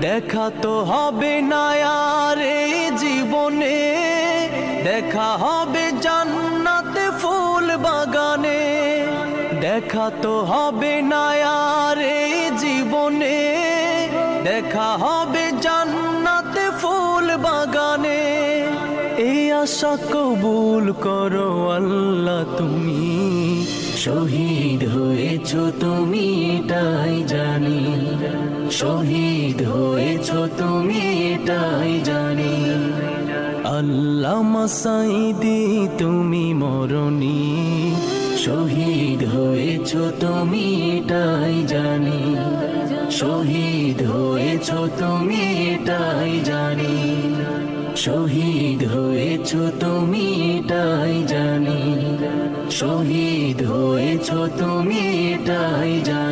দেখা তো হবে না আর এই জীবনে, দেখা হবে জান্নাতে ফুল বাগানে। দেখা তো হবে না আর এই জীবনে, দেখা হবে জান্নাতে ফুল বাগানে। এই আশা কবুল করো আল্লাহ তুমি, শহীদ হয়েছো তুমি এটাই জানি, শহীদ হয়েছো তুমি এটাই জানি। আল্লামা সাঈদী তুমি মরণি, শহীদ হয়েছো তুমি এটাই জানি, শহীদ হয়েছো তুমি এটাই জানি, শহীদ হয়েছো তুমি এটাই জানি, শহীদ হয়েছো তুমি এটাই জানি।